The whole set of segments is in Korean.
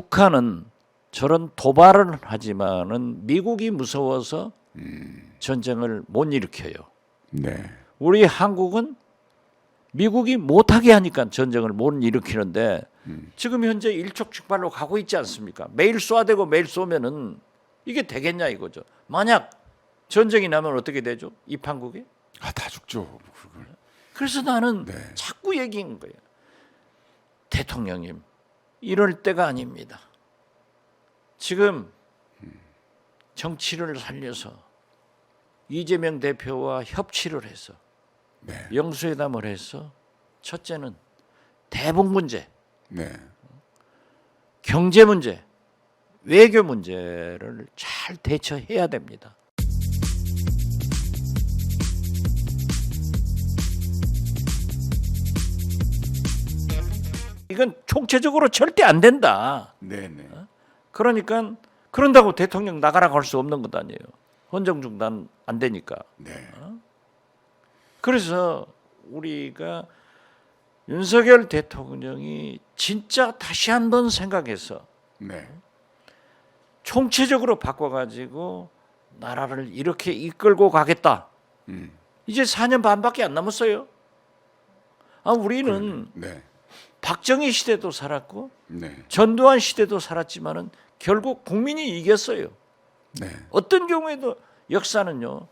북한은 저런 도발을 하지만은 미국이 무서워서 전쟁을 못 일으켜요. 네. 우리 한국은 미국이 못하게 하니까 전쟁을 못 일으키는데 지금 현재 일촉즉발로 가고 있지 않습니까? 매일 쏴대고 매일 쏘면은 이게 되겠냐 이거죠. 만약 전쟁이 나면 어떻게 되죠? 이 판국이? 다 죽죠. 그걸. 그래서 나는 네. 자꾸 얘기한 거예요. 대통령님, 이럴 때가 아닙니다. 지금 정치를 살려서 이재명 대표와 협치를 해서 네. 영수회담을 해서 첫째는 대북 문제, 네. 경제 문제, 외교 문제를 잘 대처해야 됩니다. 이건 총체적으로 절대 안 된다. 네, 네. 그러니까 그런다고 대통령 나가라고 할 수 없는 것 아니에요. 헌정 중단 안 되니까. 네. 그래서 우리가 윤석열 대통령이 진짜 다시 한번 생각해서 네. 총체적으로 바꿔가지고 나라를 이렇게 이끌고 가겠다. 이제 4년 반밖에 안 남았어요. 우리는 네. 박정희 시대도 살았고 네. 전두환 시대도 살았지만은 결국 국민이 이겼어요. 네. 어떤 경우에도 역사는요.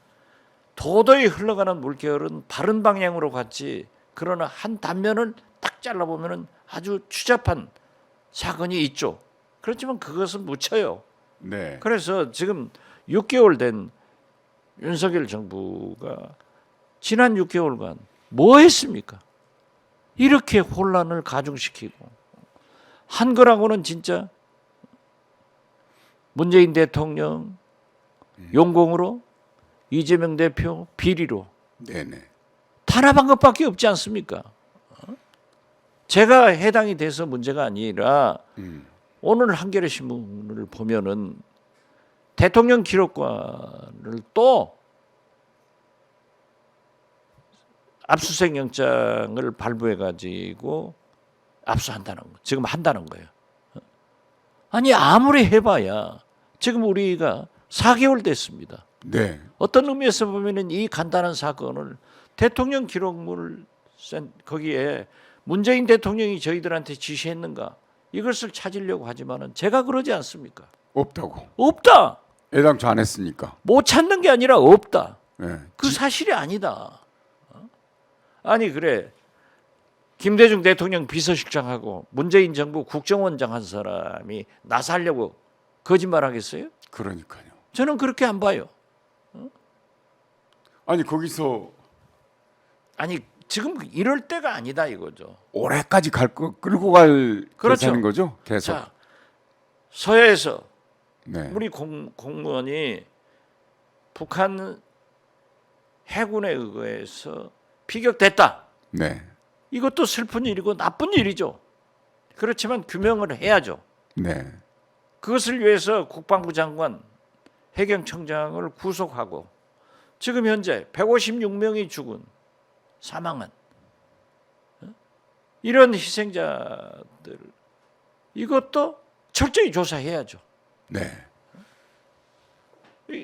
도도히 흘러가는 물결은 바른 방향으로 갔지. 그러나 한 단면을 딱 잘라보면은 아주 추잡한 사건이 있죠. 그렇지만 그것은 묻혀요. 네. 그래서 지금 6개월 된 윤석열 정부가 지난 6개월간 뭐 했습니까? 이렇게 혼란을 가중시키고 한 거라고는 진짜 문재인 대통령 용공으로 이재명 대표 비리로 네네. 탄압한 것밖에 없지 않습니까? 제가 해당이 돼서 문제가 아니라 오늘 한겨레 신문을 보면은 대통령 기록관을 또 압수수색 영장을 발부해 가지고 압수한다는 거. 지금 한다는 거예요. 아니 아무리 해봐야 지금 우리가 4개월 됐습니다. 네. 어떤 의미에서 보면은 이 간단한 사건을 대통령 기록물 거기에 문재인 대통령이 저희들한테 지시했는가 이것을 찾으려고 하지만은 제가 그러지 않습니까? 없다고. 없다. 애당초 안 했으니까. 못 찾는 게 아니라 없다. 네. 그 사실이 아니다. 아니 그래 김대중 대통령 비서실장하고 문재인 정부 국정원장 한 사람이 나서려고 거짓말하겠어요? 그러니까요. 저는 그렇게 안 봐요. 아니 거기서 아니 지금 이럴 때가 아니다 이거죠. 올해까지 끌고 갈 그렇죠. 계산인 거죠? 계속. 자 서해에서 네. 우리 공무원이 북한 해군에 의거해서 피격됐다. 네. 이것도 슬픈 일이고 나쁜 일이죠. 그렇지만 규명을 해야죠. 네. 그것을 위해서 국방부 장관, 해경청장을 구속하고 지금 현재 156명이 죽은 사망한 이런 희생자들 이것도 철저히 조사해야죠. 네.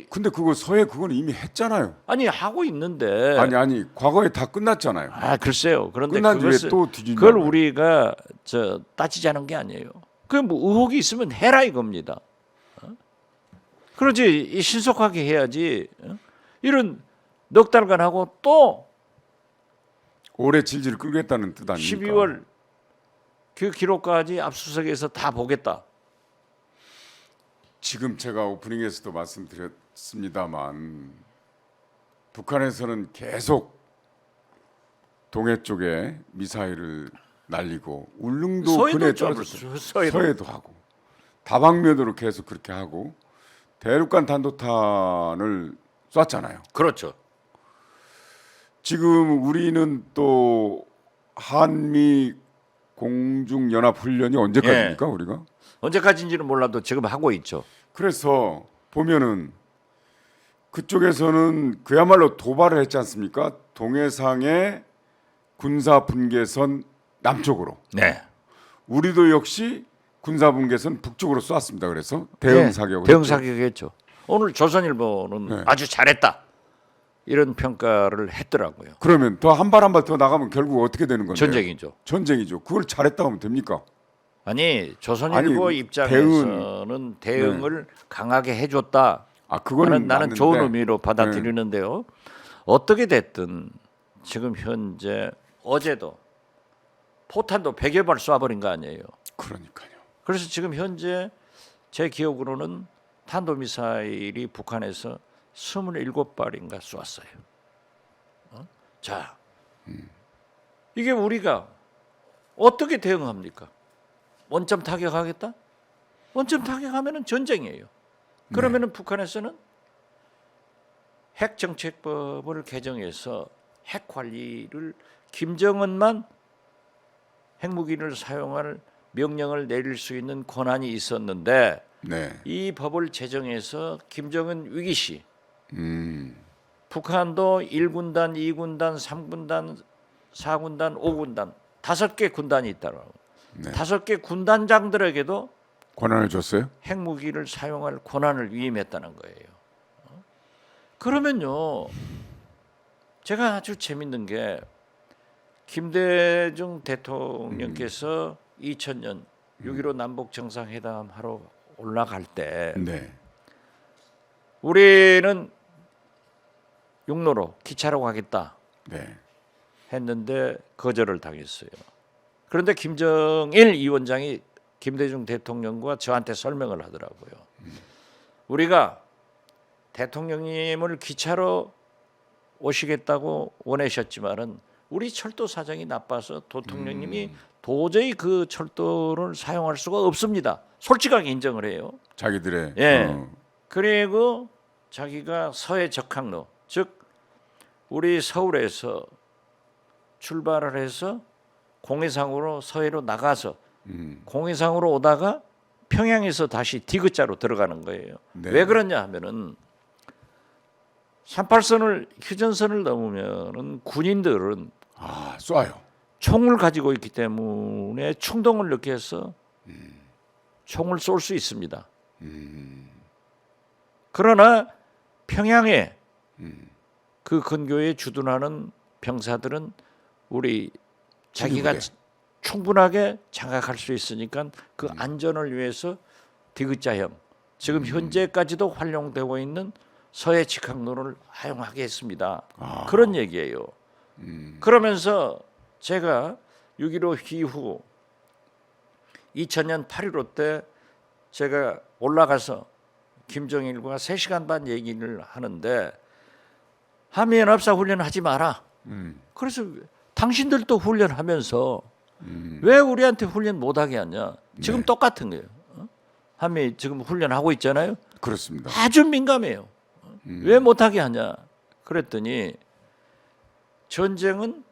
근데 그거 서해 그건 이미 했잖아요. 아니 하고 있는데 아니 과거에 다 끝났잖아요. 글쎄요. 그런데 끝난 뒤에 그것을 또 뒤진다. 그걸 우리가 따지자는 게 아니에요. 그 뭐 의혹이 있으면 해라 이겁니다. 그러지 신속하게 해야지. 이런 넉 달간 하고 또 올해 질질 끌겠다는 뜻 아닙니까? 12월 그 기록까지 압수수색에서 다 보겠다. 지금 제가 오프닝에서도 말씀드렸습니다만 북한에서는 계속 동해 쪽에 미사일을 날리고 울릉도 근해 떨어졌어요. 서해도 하고 다방면으로 계속 그렇게 하고 대륙간 단도탄을 쐈잖아요. 그렇죠. 지금 우리는 또 한미 공중연합훈련이 언제까지입니까? 우리가? 언제까지인지는 몰라도 지금 하고 있죠. 그래서 보면은 그쪽에서는 그야말로 도발을 했지 않습니까? 동해상의 군사 분계선 남쪽으로. 네. 우리도 역시 군사분계선 북쪽으로 쐈습니다. 그래서 대응 사격을 대응 했죠. 사격했죠. 오늘 조선일보는 네. 아주 잘했다 이런 평가를 했더라고요. 그러면 더 한 발 한 발 더 나가면 결국 어떻게 되는 건데요? 전쟁이죠. 전쟁이죠. 그걸 잘했다고 하면 됩니까? 아니 조선일보 아니, 입장에서는 대응을 강하게 해줬다. 아 그거는 나는 맞는데. 좋은 의미로 받아들이는데요. 어떻게 됐든 지금 현재 어제도 포탄도 100여 발 쏴버린 거 아니에요. 그러니까요. 그래서 지금 현재 제 기억으로는 탄도미사일이 북한에서 27발인가 쏘았어요. 자, 이게 우리가 어떻게 대응합니까? 원점 타격하겠다? 원점 타격하면은 전쟁이에요. 그러면은 북한에서는 핵정책법을 개정해서 핵 관리를 김정은만 핵무기를 사용할 명령을 내릴 수 있는 권한이 있었는데 네. 이 법을 제정해서 김정은 위기 시 음. 북한도 1군단, 2군단, 3군단, 4군단, 5군단 5개 군단이 있다고. 네. 5개 군단장들에게도 권한을 줬어요? 핵무기를 사용할 권한을 위임했다는 거예요. 그러면요, 제가 아주 재밌는 게 김대중 대통령께서 2000년 6.15 남북 정상회담 하러 올라갈 때 네. 우리는 육로로 기차로 가겠다 네. 했는데 거절을 당했어요. 그런데 김정일 위원장이 김대중 대통령과 저한테 설명을 하더라고요. 우리가 대통령님을 기차로 오시겠다고 원하셨지만은 우리 철도 사정이 나빠서 대통령님이 도저히 그 철도를 사용할 수가 없습니다. 솔직하게 인정을 해요. 자기들의 예. 그리고 자기가 서해 적항로, 즉 우리 서울에서 출발을 해서 공해상으로 서해로 나가서 공해상으로 오다가 평양에서 다시 디귿자로 들어가는 거예요. 네. 왜 그러냐 하면은 38선을 휴전선을 넘으면은 군인들은 아 쏴요. 총을 가지고 있기 때문에 충동을 느껴서 총을 쏠 수 있습니다. 그러나 평양에 그 근교에 주둔하는 병사들은 우리 자기가 진위부대. 충분하게 장악할 수 있으니까 그 안전을 위해서 디귿자형 지금 현재까지도 활용되고 있는 서해 직항로를 사용하게 했습니다. 그런 얘기예요. 그러면서 제가 6.15 이후 2000년 8.15 때 제가 올라가서 김정일과 3시간 반 얘기를 하는데 한미연합사 훈련하지 마라. 그래서 당신들도 훈련하면서 왜 우리한테 훈련 못하게 하냐. 지금 네. 똑같은 거예요. 한미 지금 훈련하고 있잖아요. 그렇습니다. 아주 민감해요. 왜 못하게 하냐. 그랬더니 전쟁은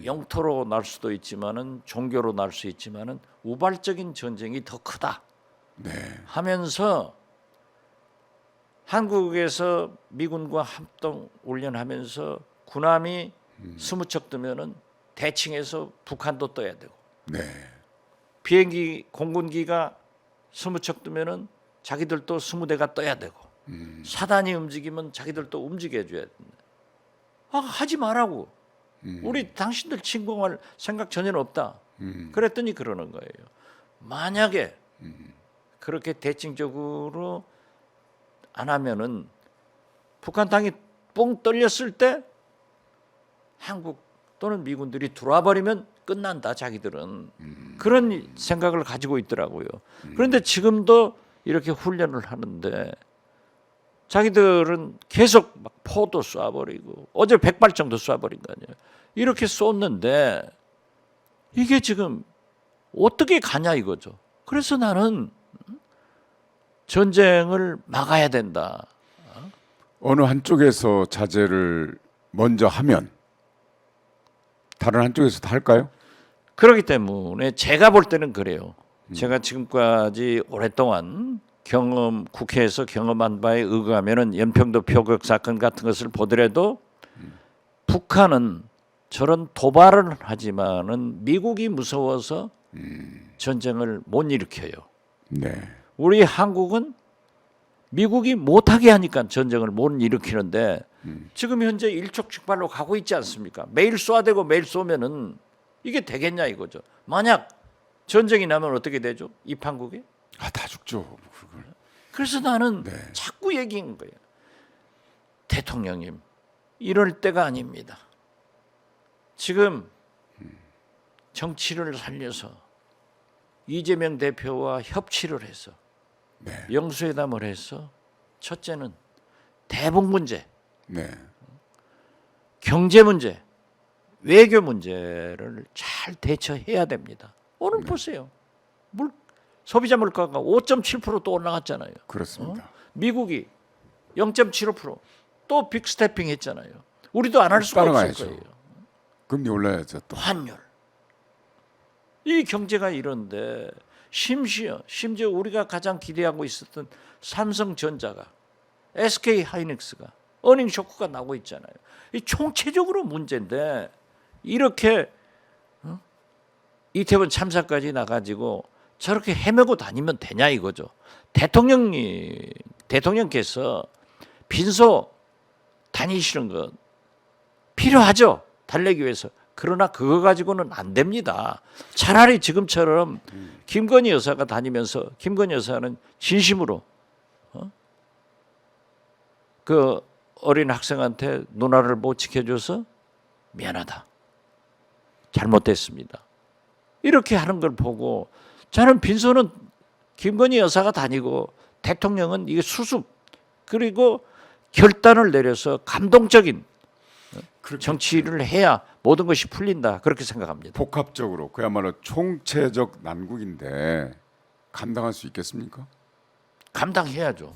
영토로 날 수도 있지만은 종교로 날 수 있지만은 우발적인 전쟁이 더 크다 네. 하면서 한국에서 미군과 합동 훈련하면서 군함이 20척 뜨면은 대칭해서 북한도 떠야 되고 네. 비행기 공군기가 20척 뜨면은 자기들도 20대가 떠야 되고 사단이 움직이면 자기들도 움직여 줘야 된다. 하지 말라고. 우리 당신들 침공할 생각 전혀 없다. 그랬더니 그러는 거예요. 만약에 그렇게 대칭적으로 안 하면은 북한 땅이 뻥 뚫렸을 때 한국 또는 미군들이 들어와 버리면 끝난다. 자기들은 그런 생각을 가지고 있더라고요. 그런데 지금도 이렇게 훈련을 하는데 자기들은 계속 막 포도 쏴버리고 어제 100발 정도 쏴버린 거 아니에요. 이렇게 쏘는데 이게 지금 어떻게 가냐 이거죠. 그래서 나는 전쟁을 막아야 된다. 어느 한쪽에서 자제를 먼저 하면 다른 한쪽에서 다 할까요? 그렇기 때문에 제가 볼 때는 그래요. 제가 지금까지 오랫동안 국회에서 경험한 바에 의거하면은 연평도 표격 사건 같은 것을 보더라도 북한은 저런 도발을 하지만은 미국이 무서워서 전쟁을 못 일으켜요. 네. 우리 한국은 미국이 못하게 하니까 전쟁을 못 일으키는데 지금 현재 일촉즉발로 가고 있지 않습니까? 매일 쏴대고 매일 쏘면은 이게 되겠냐 이거죠. 만약 전쟁이 나면 어떻게 되죠? 이 판국이? 다 죽죠. 그걸. 그래서 나는 네. 자꾸 얘기한 거예요. 대통령님, 이럴 때가 아닙니다. 지금 정치를 살려서 이재명 대표와 협치를 해서 네. 영수회담을 해서 첫째는 대북 문제, 네. 경제 문제, 외교 문제를 잘 대처해야 됩니다. 오늘 보세요. 소비자 물가가 5.7%또 올라갔잖아요. 그렇습니다. 미국이 0.75%또 빅스태핑 했잖아요. 우리도 안 할 수가 없을 따라가야죠. 거예요. 금리 올라야죠 또. 환율. 이 경제가 이런데 심지어 우리가 가장 기대하고 있었던 삼성전자가 SK 하이닉스가 어닝 쇼크가 나고 있잖아요. 이 총체적으로 문제인데 이렇게 이태원 참사까지 나가지고 저렇게 헤매고 다니면 되냐 이거죠. 대통령께서 빈소 다니시는 것 필요하죠. 달래기 위해서. 그러나 그거 가지고는 안 됩니다. 차라리 지금처럼 김건희 여사가 다니면서 김건희 여사는 진심으로 그 어린 학생한테 누나를 못 지켜줘서 미안하다. 잘못됐습니다. 이렇게 하는 걸 보고 저는 빈소는 김건희 여사가 다니고 대통령은 이게 수습 그리고 결단을 내려서 감동적인 정치를 해야 모든 것이 풀린다 그렇게 생각합니다. 복합적으로 그야말로 총체적 난국인데 감당할 수 있겠습니까? 감당해야죠.